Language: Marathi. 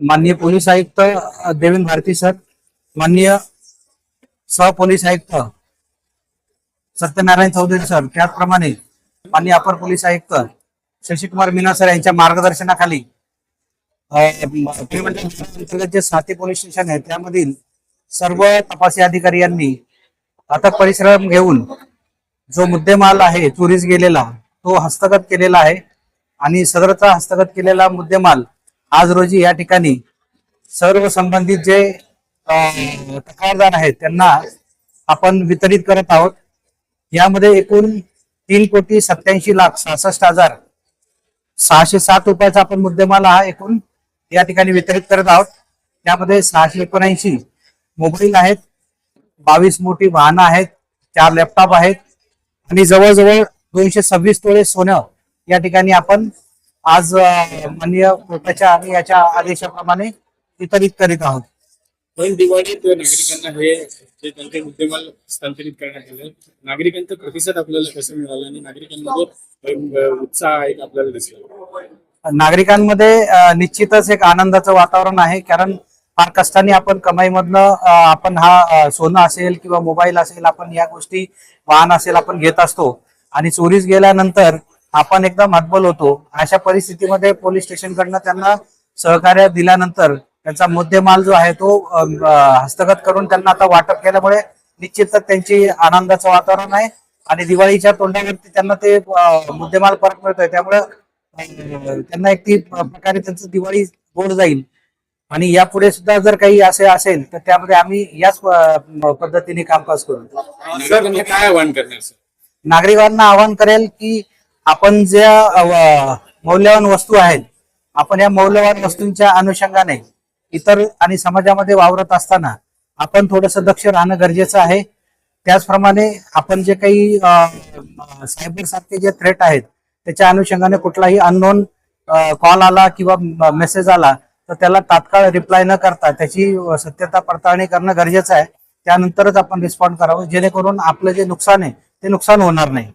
माननीय पोलीस आयुक्त देवेंद्र भारती सर, माननीय सहपोलीस आयुक्त सत्यनारायण चौधरी सर, त्याचप्रमाणे माननीय अपर पोलीस आयुक्त शशिकुमार मीना सर यांच्या मार्गदर्शनाखाली अंतर्गत जे 7 पोलीस स्टेशन आहे त्यामधील सर्व तपासी अधिकारी यांनी अथक परिश्रम घेऊन जो मुद्देमाल आहे चोरीस गेलेला तो हस्तगत केलेला आहे आणि सदरचा हस्तगत केलेला मुद्देमाल आज रोजी या ठिकाणी सर्व संबंधित जे तक्रारदार आहेत त्यांना आपण वितरित करत आहोत। यामध्ये एकूण 3,87,66,607 रुपयाचा आपण मुद्देमाल हा एकूण या ठिकाणी वितरित करत आहोत। त्यामध्ये 679 मोबाईल आहेत, 22 मोठी वाहनं आहेत, 4 लॅपटॉप आहेत आणि जवळजवळ 226 तोळे सोनं या ठिकाणी आपण आज माननीय कोर्टाच्या आणि याच्या आदेशाप्रमाणे वितरित करीत आहोत। पण दिवाळीत नागरिकांना हे जे त्यांचे मुद्देमाल हस्तांतरित करण्यात आले, नागरिकांचा प्रतिसाद आपल्याला कसं मिळाला आणि नागरिकांमध्ये उत्साह एक आपल्याला दिसला? नागरिकांमध्ये निश्चितच एक आनंदाचं वातावरण आहे, कारण फार कष्टाने आपण कमाईमधनं आपण हा सोनं असेल किंवा मोबाईल असेल, आपण या गोष्टी वाहन असेल आपण घेत असतो आणि चोरीस गेल्यानंतर आपण एकदम हतबल होतो। अशा परिस्थितीमध्ये पोलीस स्टेशनकडनं त्यांना सहकार्य दिल्यानंतर त्यांचा मुद्देमाल जो आहे तो हस्तगत करून त्यांना आता वाटप केल्यामुळे निश्चितच त्यांची आनंदाचं वातावरण आहे आणि दिवाळीच्या तोंडावरती त्यांना ते मुद्देमाल परत मिळतोय, त्यामुळे त्यांना एक ती प्रकारे त्यांचं दिवाळी गोड जाईल। आणि यापुढे सुद्धा जर काही असे असेल तर त्यामध्ये आम्ही याच पद्धतीने कामकाज करू। काय आवाहन करणार सर? नागरिकांना आवाहन करेल की आपण ज्या मौल्यवान वस्तू आहेत, आपण या मौल्यवान वस्तूंच्या अनुषंगाने इतर आणि समाजामध्ये वावरत असताना आपण थोडंसं दक्ष राहणं गरजेचं आहे। त्याचप्रमाणे आपण जे काही सायबर सारखे जे थ्रेट आहेत त्याच्या अनुषंगाने कुठलाही अननोन कॉल आला किंवा मेसेज आला तर त्याला तात्काळ रिप्लाय न करता त्याची सत्यता पडताळणी करणं गरजेचं आहे। त्यानंतरच आपण रिस्पॉन्ड करावं, जेणेकरून आपलं जे नुकसान आहे ते नुकसान होणार नाही।